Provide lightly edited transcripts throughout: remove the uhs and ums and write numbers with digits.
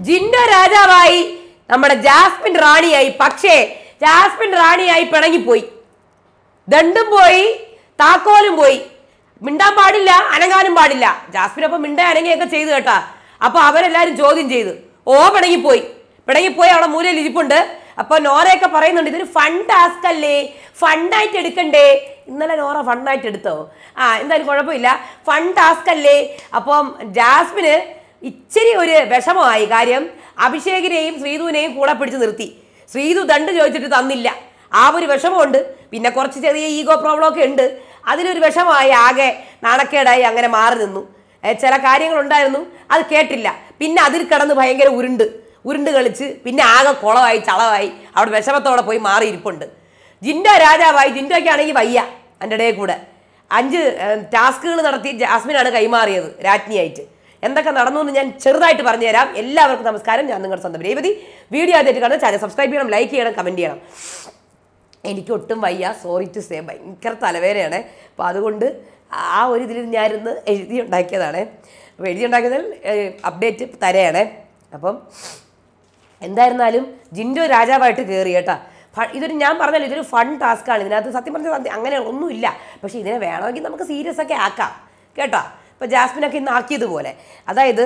ജിൻഡോ രാജാവായി, നമ്മുടെ ജാസ്മിൻ റാണിയായി. പക്ഷേ ജാസ്മിൻ റാണിയായി പിണങ്ങിപ്പോയി. ദണ്ടും പോയി, താക്കോലും പോയി. മിണ്ടാൻ പാടില്ല, അനങ്ങാനും പാടില്ല. ജാസ്മിൻ അപ്പം മിണ്ട അനങ്ങിയൊക്കെ ചെയ്തു കേട്ടാ. അപ്പൊ അവരെല്ലാരും ചോദ്യം ചെയ്തു. പിണങ്ങിപ്പോയി. അവിടെ മൂലയിൽ ഇരിപ്പുണ്ട്. അപ്പൊ നോറയൊക്കെ പറയുന്നുണ്ട്, ഇതൊരു ഫൺ ടാസ്ക് അല്ലേ, ഫണ്ടായിട്ട് എടുക്കണ്ടേ. ഇന്നലെ നോറ ഫണ്ടായിട്ട് എടുത്തോ? എന്തായാലും കുഴപ്പമില്ല, ഫൺ ടാസ്ക് അല്ലേ. അപ്പം ജാസ്മിന് ഇച്ചിരി ഒരു വിഷമമായി. കാര്യം അഭിഷേകിനെയും ശ്രീധുവിനെയും കൂടെ പിടിച്ച് നിർത്തി. ശ്രീധു ദണ്ട് ചോദിച്ചിട്ട് തന്നില്ല. ആ ഒരു വിഷമമുണ്ട്. പിന്നെ കുറച്ച് ചെറിയ ഈഗോ പ്രോബ്ലം ഒക്കെ ഉണ്ട്. അതിലൊരു വിഷമമായി, ആകെ നാണക്കേടായി, അങ്ങനെ മാറി നിന്നു. ചില കാര്യങ്ങളുണ്ടായിരുന്നു, അത് കേട്ടില്ല. പിന്നെ അതിൽ കിടന്ന് ഭയങ്കര ഉരുണ്ട് കളിച്ച് പിന്നെ ആകെ കുളമായി, ചളമായി. അവിടെ വിഷമത്തോടെ പോയി മാറിയിരിപ്പുണ്ട്. ജിൻഡോ രാജാവായി. ജിൻഡോയ്ക്കാണെങ്കിൽ വയ്യ. എൻ്റെ ഇടയിൽ കൂടെ 5 ടാസ്കുകൾ നടത്തി ജാസ്മിനാണ് കൈമാറിയത് രാജ്ഞിയായിട്ട്. എന്തൊക്കെ നടന്നു എന്ന് ഞാൻ ചെറുതായിട്ട് പറഞ്ഞുതരാം. എല്ലാവർക്കും നമസ്കാരം. ഞാൻ നിങ്ങളുടെ സ്വന്തം രേവതി. വീഡിയോ ആദ്യമായിട്ട് കാണുന്ന ചാനൽ സബ്സ്ക്രൈബ് ചെയ്യണം, ലൈക്ക് ചെയ്യണം, കമൻറ്റ് ചെയ്യണം. എനിക്ക് ഒട്ടും വയ്യ, സോറി ടു സേ. ഭയങ്കര തലവേദനയാണ്. അപ്പോൾ അതുകൊണ്ട് ആ ഒരു ഇതിൽ ഞാനിന്ന് എഴുതിയുണ്ടാക്കിയതാണ്. അപ്പോൾ എഴുതിയുണ്ടാക്കിയതിൽ അപ്ഡേറ്റ് തരയാണ്. അപ്പം എന്തായിരുന്നാലും ജിൻഡോ രാജാവായിട്ട് കയറി കേട്ടാ. ഇതൊരു, ഞാൻ പറഞ്ഞാൽ ഇതൊരു ഫൺ ടാസ്ക്കാണ്. ഇതിനകത്ത് സത്യം പറഞ്ഞാൽ അങ്ങനെ ഒന്നുമില്ല. പക്ഷേ ഇതിനെ വേണമെങ്കിൽ നമുക്ക് സീരിയസ് ഒക്കെ ആക്കാം കേട്ടോ. ഇപ്പോൾ ജാസ്മിനൊക്കെ ഇന്ന് ആക്കിയതുപോലെ. അതായത്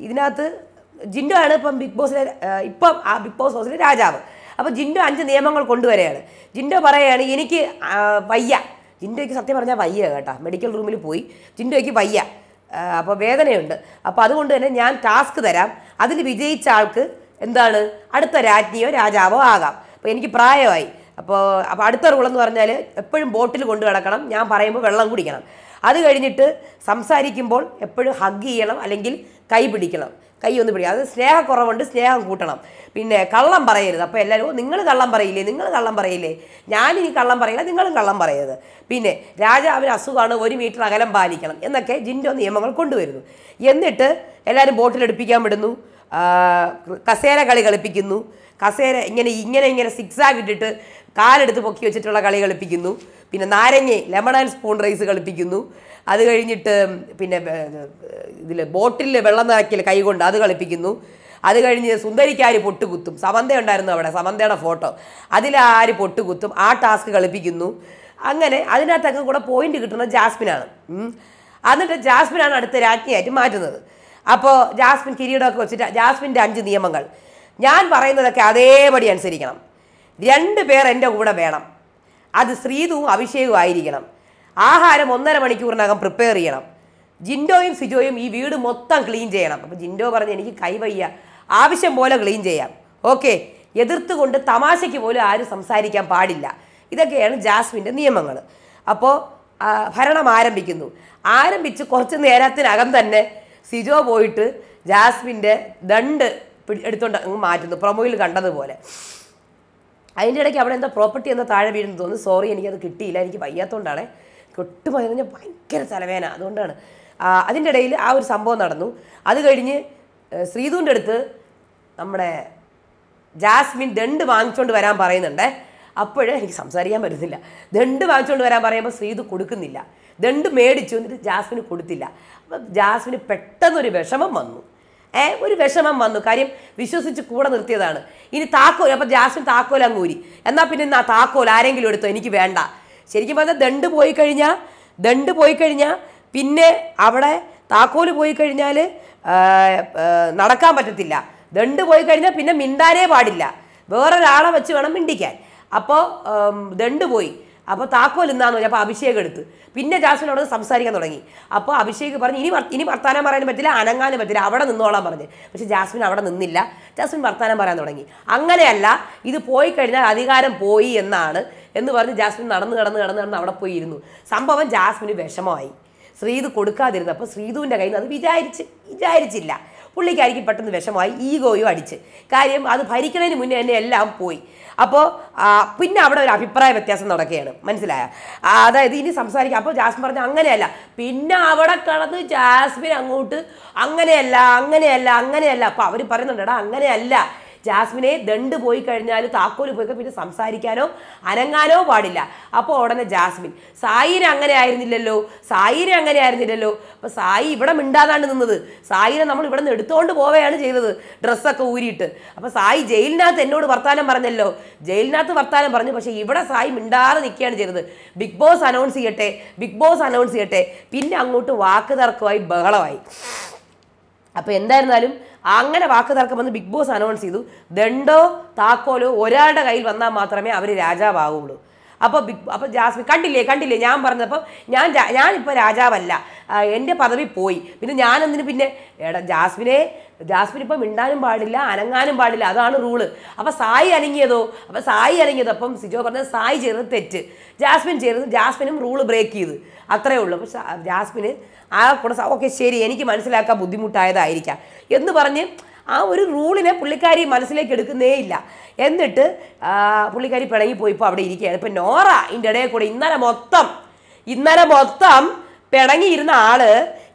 ഇതിനകത്ത് ജിൻഡോ ആണ് ഇപ്പം ബിഗ് ബോസ് ഹൗസിലെ രാജാവ്. അപ്പോൾ ജിൻഡോ 5 നിയമങ്ങൾ കൊണ്ടുവരികയാണ്. ജിൻഡോ പറയുകയാണ്, എനിക്ക് വയ്യ. ജിൻഡോയ്ക്ക് സത്യം പറഞ്ഞാൽ വയ്യ കേട്ടോ. മെഡിക്കൽ റൂമിൽ പോയി. ജിൻഡോയ്ക്ക് വയ്യ, അപ്പോൾ വേദനയുണ്ട്. അപ്പോൾ അതുകൊണ്ട് തന്നെ ഞാൻ ടാസ്ക് തരാം. അതിൽ വിജയിച്ച ആൾക്ക് എന്താണ്, അടുത്ത രാജ്ഞിയോ രാജാവോ ആകാം. അപ്പോൾ എനിക്ക് പ്രായമായി. അപ്പോൾ അടുത്ത റൂളെന്ന് പറഞ്ഞാൽ എപ്പോഴും ബോട്ടിൽ കൊണ്ടു കിടക്കണം. ഞാൻ പറയുമ്പോൾ വെള്ളം കുടിക്കണം. അത് കഴിഞ്ഞിട്ട് സംസാരിക്കുമ്പോൾ എപ്പോഴും ഹഗ് ചെയ്യണം, അല്ലെങ്കിൽ കൈ പിടിക്കണം. കൈ ഒന്ന് പിടിക്കുക. അത് സ്നേഹക്കുറവുണ്ട്, സ്നേഹം കൂട്ടണം. പിന്നെ കള്ളം പറയരുത്. അപ്പോൾ എല്ലാവരും നിങ്ങൾ കള്ളം പറയില്ലേ, ഞാനിനി കള്ളം പറയില്ല, നിങ്ങളും കള്ളം പറയരുത്. പിന്നെ രാജാവിന് അസുഖമാണ്, 1 മീറ്റർ അകലം പാലിക്കണം എന്നൊക്കെ ജിൻഡോ നിയമങ്ങൾ കൊണ്ടുവരുന്നു. എന്നിട്ട് എല്ലാവരും ബോട്ടിലെടുപ്പിക്കാൻ വിടുന്നു. കസേര കളി കളിപ്പിക്കുന്നു. കസേര ഇങ്ങനെ സിക്സാഗ് ഇട്ടിട്ട് കാലെടുത്ത് പൊക്കി വെച്ചിട്ടുള്ള കളി കളിപ്പിക്കുന്നു. പിന്നെ ലെമൺ ആൻഡ് സ്പൂൺ റൈസ് കളിപ്പിക്കുന്നു. അത് കഴിഞ്ഞിട്ട് പിന്നെ ഇതിൽ ബോട്ടിൽ വെള്ളം നിറയ്ക്കൽ കൈകൊണ്ട് അത് കളിപ്പിക്കുന്നു. അത് കഴിഞ്ഞ് സുന്ദരിക്കാര് പൊട്ടുകുത്തും. സമന്ത ഉണ്ടായിരുന്നു അവിടെ, സമന്തയുടെ ഫോട്ടോ. അതിലാര് പൊട്ടുകുത്തും, ആ ടാസ്ക് കളിപ്പിക്കുന്നു. അങ്ങനെ അതിനകത്തൊക്കെ കൂടെ പോയിന്റ് കിട്ടുന്നത് ജാസ്മിനാണ്. എന്നിട്ട് ജാസ്മിനാണ് അടുത്ത രാജ്ഞിയായിട്ട് മാറ്റുന്നത്. അപ്പോൾ ജാസ്മിൻ കിരീടമൊക്കെ വെച്ചിട്ട് ജാസ്മിൻ്റെ 5 നിയമങ്ങൾ. ഞാൻ പറയുന്നതൊക്കെ അതേപടി അനുസരിക്കണം. 2 പേർ എൻ്റെ കൂടെ വേണം. അത് ശ്രീധുവും അഭിഷേകും ആയിരിക്കണം. ആഹാരം 1.5 മണിക്കൂറിനകം പ്രിപ്പയർ ചെയ്യണം. ജിൻഡോയും സിജോയും ഈ വീട് മൊത്തം ക്ലീൻ ചെയ്യണം. അപ്പോൾ ജിൻഡോ പറഞ്ഞ്, എനിക്ക് കൈവയ്യ, ആവശ്യം പോലെ ക്ലീൻ ചെയ്യാം. ഓക്കെ. എതിർത്തുകൊണ്ട് തമാശയ്ക്ക് പോലും ആരും സംസാരിക്കാൻ പാടില്ല. ഇതൊക്കെയാണ് ജാസ്മിൻ്റെ നിയമങ്ങൾ. അപ്പോൾ ഭരണം ആരംഭിച്ച് കുറച്ച് നേരത്തിനകം തന്നെ സിജോ പോയിട്ട് ജാസ്മിൻ്റെ ദണ്ട് എടുത്തുകൊണ്ട് അങ്ങ് മാറ്റുന്നു, പ്രൊമോയിൽ കണ്ടതുപോലെ. അതിൻ്റെ ഇടയ്ക്ക് അവിടെ എന്താ പ്രോപ്പർട്ടി എന്താ താഴെ വീഴുന്നു തോന്നുന്നു. സോറി, എനിക്കത് കിട്ടിയില്ല, എനിക്ക് വയ്യാത്തതുകൊണ്ടാണ്. ഒട്ടുമായി കഴിഞ്ഞാൽ ഭയങ്കര തലവേന, അതുകൊണ്ടാണ്. അതിൻ്റെ ഇടയിൽ ആ ഒരു സംഭവം നടന്നു. അത് കഴിഞ്ഞ് ശ്രീധുവിൻ്റെ അടുത്ത് നമ്മുടെ ജാസ്മിൻ ദണ്ട് വാങ്ങിച്ചുകൊണ്ട് വരാൻ പറയുന്നുണ്ട്. അപ്പോഴേ എനിക്ക് സംസാരിക്കാൻ പറ്റുന്നില്ല. ദണ്ട് വാങ്ങിച്ചുകൊണ്ട് വരാൻ പറയുമ്പോൾ ശ്രീധു കൊടുക്കുന്നില്ല. ദണ്ട് മേടിച്ചു, എന്നിട്ട് ജാസ്മിന് കൊടുത്തില്ല. അപ്പം ജാസ്മിന് പെട്ടെന്നൊരു വിഷമം വന്നു. കാര്യം വിശ്വസിച്ച് കൂടെ നിർത്തിയതാണ്. ഇനി താക്കോൽ, അപ്പം ജാസ്മിൻ താക്കോൽ അങ്ങ് ഊരി. എന്നാൽ പിന്നെ ആ താക്കോൽ ആരെങ്കിലും എടുത്തോ, എനിക്ക് വേണ്ട. ശരിക്കും പറഞ്ഞാൽ ദണ്ട് പോയി കഴിഞ്ഞാൽ പിന്നെ അവിടെ താക്കോല് പോയി കഴിഞ്ഞാൽ നടക്കാൻ പറ്റത്തില്ല. ദണ്ട് പോയി കഴിഞ്ഞാൽ പിന്നെ മിണ്ടാനേ പാടില്ല. വേറൊരാളെ വെച്ച് വേണം മിണ്ടിക്കാൻ. അപ്പോൾ ദണ്ട് പോയി. അപ്പോൾ താക്കോൽ ഇന്നാന്ന് പറഞ്ഞു. അപ്പോൾ അഭിഷേക് എടുത്ത്. പിന്നെ ജാസ്മിൻ അവിടെ സംസാരിക്കാൻ തുടങ്ങി. അപ്പോൾ അഭിഷേക് പറഞ്ഞു, ഇനി വർത്താനം പറയാനും പറ്റില്ല, അനങ്ങാനും പറ്റില്ല, അവിടെ നിന്നോളാൻ പറഞ്ഞു. പക്ഷെ ജാസ്മിൻ അവിടെ നിന്നില്ല. ജാസ്മിൻ വർത്താനം പറയാൻ തുടങ്ങി. അങ്ങനെയല്ല, ഇത് പോയി കഴിഞ്ഞാൽ അധികാരം പോയി എന്ന് പറഞ്ഞ് ജാസ്മിൻ നടന്ന് അവിടെ പോയി ഇരുന്നു. സംഭവം ജാസ്മിന് വിഷമമായി. ശ്രീധു കൊടുക്കാതിരുന്നപ്പോൾ ശ്രീധുവിൻ്റെ കയ്യിൽ നിന്ന് അത് വിചാരിച്ചില്ല. പുള്ളിക്കായിരിക്കും പെട്ടെന്ന് വിഷമമായി, ഈഗോയും അടിച്ച്. കാര്യം അത് ഭരിക്കുന്നതിന് മുന്നേ തന്നെ എല്ലാം പോയി. അപ്പോൾ പിന്നെ അവിടെ ഒരു അഭിപ്രായ വ്യത്യാസം നടക്കുകയാണ്, മനസ്സിലായ? അതായത് ഇനി സംസാരിക്കാം. അപ്പോൾ ജാസ്മിൻ പറഞ്ഞു അങ്ങനെയല്ല. പിന്നെ അവിടെ കിടന്ന് ജാസ്മിൻ അങ്ങോട്ട് അങ്ങനെയല്ല. അപ്പോൾ അവർ പറയുന്നുണ്ട്, എടാ അങ്ങനെയല്ല, ജാസ്മിനെ ദണ്ട് പോയി കഴിഞ്ഞാൽ താക്കോല് പോയി പിന്നെ സംസാരിക്കാനോ അനങ്ങാനോ പാടില്ല. അപ്പോൾ ഉടനെ ജാസ്മിൻ സായിനെ അങ്ങനെ ആയിരുന്നില്ലല്ലോ, സായിനെ അങ്ങനെ ആയിരുന്നില്ലല്ലോ. അപ്പോൾ സായി ഇവിടെ മിണ്ടാതാണ്ട് നിന്നത്, സായിനെ നമ്മൾ ഇവിടെ നിന്ന് എടുത്തുകൊണ്ട് പോവുകയാണ് ചെയ്തത് ഡ്രസ്സൊക്കെ ഊരിയിട്ട്. അപ്പോൾ സായി ജയിലിനകത്ത് എന്നോട് വർത്താനം പറഞ്ഞല്ലോ, ജയിലിനകത്ത് വർത്താനം പറഞ്ഞു, പക്ഷേ ഇവിടെ സായി മിണ്ടാതെ നിൽക്കുകയാണ് ചെയ്തത്. ബിഗ് ബോസ് അനൗൺസ് ചെയ്യട്ടെ, ബിഗ് ബോസ് അനൗൺസ് ചെയ്യട്ടെ. പിന്നെ അങ്ങോട്ട് വാക്ക് തർക്കമായി, ബഹളമായി. അപ്പോൾ എന്തായിരുന്നാലും അങ്ങനെ വാക്ക് തർക്കം വന്ന് ബിഗ് ബോസ് അനൗൺസ് ചെയ്തു, ദണ്ടോ താക്കോലോ ഒരാളുടെ കയ്യിൽ വന്നാൽ മാത്രമേ അവർ രാജാവാകുള്ളൂ. അപ്പോൾ ജാസ്മിൻ കണ്ടില്ലേ ഞാൻ പറഞ്ഞപ്പോൾ ഞാനിപ്പോൾ രാജാവല്ല, എൻ്റെ പദവി പോയി, പിന്നെ ഞാനെന്തിന് പിന്നെ ജാസ്മിൻ ഇപ്പം മിണ്ടാനും പാടില്ല അനങ്ങാനും പാടില്ല, അതാണ് റൂള്. അപ്പോൾ സായി അനങ്ങിയതോ അപ്പം സിജോ പറഞ്ഞത് സായി ചെയ്തത് തെറ്റ്, ജാസ്മിനും റൂള് ബ്രേക്ക് ചെയ്ത്, അത്രേ ഉള്ളൂ. അപ്പോൾ ജാസ്മിന് ആ കൂടെ ഓക്കെ ശരി എനിക്ക് മനസ്സിലാക്കാൻ ബുദ്ധിമുട്ടായതായിരിക്കാം എന്ന് പറഞ്ഞ് ആ ഒരു റൂളിനെ പുള്ളിക്കാരി മനസ്സിലേക്ക് എടുക്കുന്നേ ഇല്ല. എന്നിട്ട് പുള്ളിക്കാരി പിണങ്ങിപ്പോയി ഇപ്പോൾ അവിടെ ഇരിക്കുകയാണ്. ഇപ്പം നോറ ഇതിൻ്റെ ഇടയിൽ കൂടെ ഇന്നലെ മൊത്തം പിണങ്ങിയിരുന്ന ആള്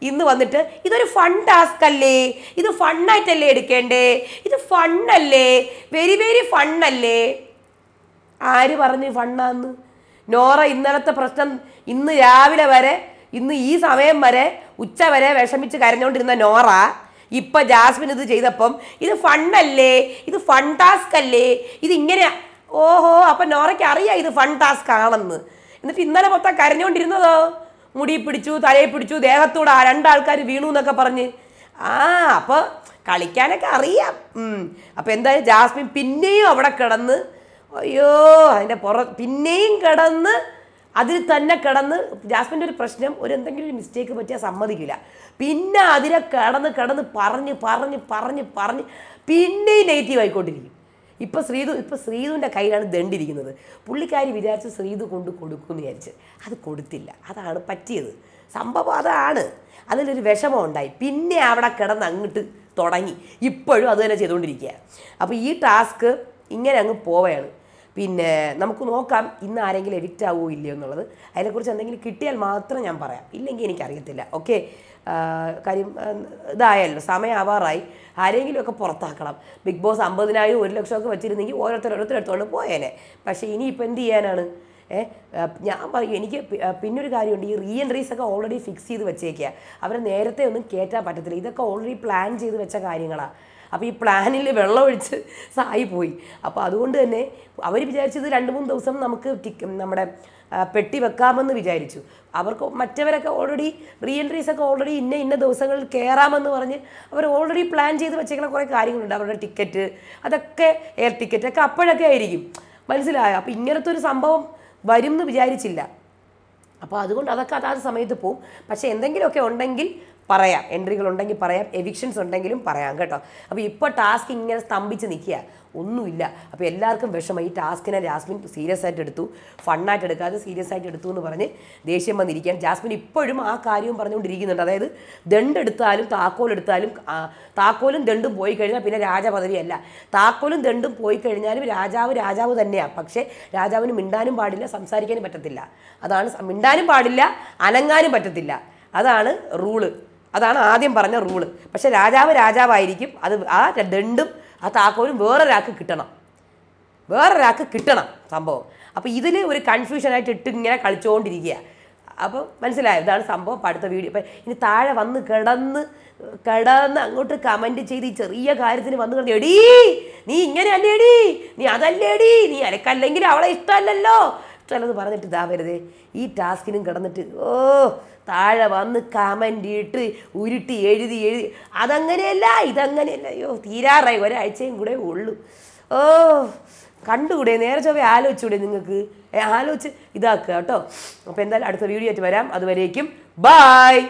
ഇന്ന് വന്നിട്ട് ഇതൊരു ഫൺ ടാസ്ക് അല്ലേ, ഇത് ഫണ്ണായിട്ടല്ലേ എടുക്കേണ്ടേ, ഇത് ഫണ്ണല്ലേ, വെരി വെരി ഫണ്ണല്ലേ. ആര് പറഞ്ഞു ഫണ്ണാന്ന്? നോറ ഇന്നലത്തെ പ്രശ്നം ഇന്ന് രാവിലെ വരെ, ഇന്ന് ഈ സമയം വരെ ഉച്ച വരെ വിഷമിച്ച് കരഞ്ഞുകൊണ്ടിരുന്ന നോറ ഇപ്പം ജാസ്മിൻ ഇത് ചെയ്തപ്പം ഇത് ഫണ്ണല്ലേ, ഇത് ഫൺ ടാസ്ക് അല്ലേ, ഇതിങ്ങനെ ഓഹോ അപ്പം നോറയ്ക്ക് അറിയാം ഇത് ഫൺ ടാസ്ക് ആണെന്ന്. എന്നിട്ട് ഇന്നലെ മൊത്തം കരഞ്ഞുകൊണ്ടിരുന്നതോ മുടി പിടിച്ചു, തലയെ പിടിച്ചു, ദേഹത്തൂടെ രണ്ടാൾക്കാർ വീണു എന്നൊക്കെ പറഞ്ഞ്. അപ്പോൾ കളിക്കാനൊക്കെ അറിയാം. അപ്പോൾ എന്തായാലും ജാസ്മിൻ പിന്നെയും അവിടെ കിടന്ന് അയ്യോ അതിൻ്റെ പിന്നെയും കിടന്ന് അതിൽ തന്നെ കിടന്ന് ജാസ്മിൻ്റെ ഒരു പ്രശ്നം എന്തെങ്കിലും ഒരു മിസ്റ്റേക്ക് പറ്റിയാൽ സമ്മതിക്കില്ല. പിന്നെ അതിനെ കിടന്ന് പറഞ്ഞ് പിന്നെയും നെഗറ്റീവ് ആയിക്കൊണ്ടിരിക്കും. ഇപ്പോൾ ശ്രീധുവിൻ്റെ കയ്യിലാണ് ദണ്ടിരിക്കുന്നത്. പുള്ളിക്കാരി വിചാരിച്ച് ശ്രീധു കൊണ്ട് കൊടുക്കുമെന്ന് വിചാരിച്ച് അത് കൊടുത്തില്ല. അതാണ് പറ്റിയത് സംഭവം, അതാണ് അതിലൊരു വിഷമം ഉണ്ടായി. പിന്നെ അവിടെ കിടന്ന് അങ്ങോട്ട് തുടങ്ങി, ഇപ്പോഴും അത് തന്നെ ചെയ്തുകൊണ്ടിരിക്കുക. അപ്പോൾ ഈ ടാസ്ക് ഇങ്ങനെ അങ്ങ് പോവുകയാണ്. പിന്നെ നമുക്ക് നോക്കാം ഇന്ന് ആരെങ്കിലും എവിക്റ്റ് ആവുമോ ഇല്ലയോ എന്നുള്ളത്. അതിനെക്കുറിച്ച് എന്തെങ്കിലും കിട്ടിയാൽ മാത്രം ഞാൻ പറയാം, ഇല്ലെങ്കിൽ എനിക്കറിയത്തില്ല. ഓക്കെ, കാര്യം ഇതായല്ലോ, സമയമാവാറായി, ആരെങ്കിലുമൊക്കെ പുറത്താക്കണം. ബിഗ് ബോസ് 50,000 1 ലക്ഷമൊക്കെ വെച്ചിരുന്നെങ്കിൽ ഓരോരുത്തർ എടുത്തുകൊണ്ട് പോയേനെ. പക്ഷേ ഇനിയിപ്പോൾ എന്ത് ചെയ്യാനാണ്? ഞാൻ പറയും, എനിക്ക് പിന്നൊരു കാര്യമുണ്ട്, ഈ റീ എൻട്രീസൊക്കെ ഓൾറെഡി ഫിക്സ് ചെയ്ത് വെച്ചേക്കുക. അവരെ നേരത്തെ ഒന്നും കയറ്റാൻ പറ്റത്തില്ല, ഇതൊക്കെ ഓൾറെഡി പ്ലാൻ ചെയ്ത് വെച്ച കാര്യങ്ങളാണ്. അപ്പോൾ ഈ പ്ലാനിൽ വെള്ളമൊഴിച്ച് സായി പോയി. അപ്പോൾ അതുകൊണ്ട് തന്നെ അവർ വിചാരിച്ചത് 2-3 ദിവസം നമുക്ക് നമ്മുടെ പെട്ടി വെക്കാമെന്ന് വിചാരിച്ചു. അവർക്ക് മറ്റവരൊക്കെ ഓൾറെഡി റീ എൻട്രീസൊക്കെ ഓൾറെഡി ഇന്ന ദിവസങ്ങളിൽ കയറാമെന്ന് പറഞ്ഞ് അവർ ഓൾറെഡി പ്ലാൻ ചെയ്ത് വെച്ചേക്കുന്ന കുറേ കാര്യങ്ങളുണ്ട്. അവരുടെ ടിക്കറ്റ്, അതൊക്കെ എയർ ടിക്കറ്റൊക്കെ അപ്പോഴൊക്കെ ആയിരിക്കും, മനസ്സിലായോ? അപ്പോൾ ഇങ്ങനത്തെ ഒരു സംഭവം വരും എന്ന് വിചാരിച്ചില്ല. അപ്പോൾ അതുകൊണ്ട് അതൊക്കെ അതാത് സമയത്ത് പോവും. പക്ഷേ എന്തെങ്കിലുമൊക്കെ ഉണ്ടെങ്കിൽ പറയാം, എൻട്രികൾ ഉണ്ടെങ്കിൽ പറയാം, എവിക്ഷൻസ് ഉണ്ടെങ്കിലും പറയാം കേട്ടോ. അപ്പോൾ ഇപ്പോൾ ടാസ്ക് ഇങ്ങനെ സ്തംഭിച്ച് നിൽക്കുക, ഒന്നുമില്ല. അപ്പോൾ എല്ലാവർക്കും വിഷമം. ഈ ടാസ്കിനെ ജാസ്മിൻ സീരിയസ് ആയിട്ട് എടുത്തു, ഫണ്ണായിട്ട് എടുക്കാതെ സീരിയസ് ആയിട്ട് എടുത്തു എന്ന് പറഞ്ഞ് ദേഷ്യം വന്നിരിക്കുകയാണ്. ജാസ്മിൻ ഇപ്പോഴും ആ കാര്യവും പറഞ്ഞുകൊണ്ടിരിക്കുന്നുണ്ട്. അതായത് ദണ്ടെടുത്താലും താക്കോലും ദണ്ടും പോയി കഴിഞ്ഞാൽ പിന്നെ രാജപദവിയല്ല. താക്കോലും ദണ്ടും പോയി കഴിഞ്ഞാലും രാജാവ് തന്നെയാണ്. പക്ഷേ രാജാവിന് മിണ്ടാനും പാടില്ല, സംസാരിക്കാനും പറ്റത്തില്ല. അതാണ്, മിണ്ടാനും പാടില്ല, അനങ്ങാനും പറ്റത്തില്ല. അതാണ് റൂള്, അതാണ് ആദ്യം പറഞ്ഞ റൂള്. പക്ഷെ രാജാവായിരിക്കും. അത് ആ ദണ്ടും ആ താക്കോലും വേറൊരാൾക്ക് കിട്ടണം സംഭവം. അപ്പോൾ ഇതിൽ ഒരു കൺഫ്യൂഷനായിട്ട് ഇങ്ങനെ കളിച്ചുകൊണ്ടിരിക്കുക. അപ്പോൾ മനസ്സിലായോ? ഇതാണ് സംഭവം. അടുത്ത വീഡിയോ ഇപ്പം ഇനി താഴെ വന്ന് കിടന്ന് അങ്ങോട്ട് കമൻറ്റ് ചെയ്ത് ഈ ചെറിയ കാര്യത്തിന് വന്ന് കിടന്ന് എടീ നീ ഇങ്ങനെ അല്ലേടി, നീ അതല്ലേടി, നീ അനക്കല്ലെങ്കിൽ അവളെ ഇഷ്ടമല്ലല്ലോ, ഇഷ്ടമല്ലെന്ന് പറഞ്ഞിട്ട് ഇതാ വെറുതെ ഈ ടാസ്കിനും കിടന്നിട്ട് താഴെ വന്ന് കമൻ്റ് ഇട്ട് ഉരുട്ടി എഴുതി അതങ്ങനെയല്ല ഇതങ്ങനെയല്ല. അയ്യോ തീരാറായി, ഒരാഴ്ചയും കൂടെ ഉള്ളൂ. കണ്ടുകൂടെ? നേരെ ചൊവ്വേ ആലോചിച്ചൂടെ നിങ്ങൾക്ക്? ആലോചിച്ച് ഇതാക്കുക കേട്ടോ. അപ്പോൾ എന്തായാലും അടുത്ത വീഡിയോ ആയിട്ട് വരാം. അതുവരേക്കും ബായ്.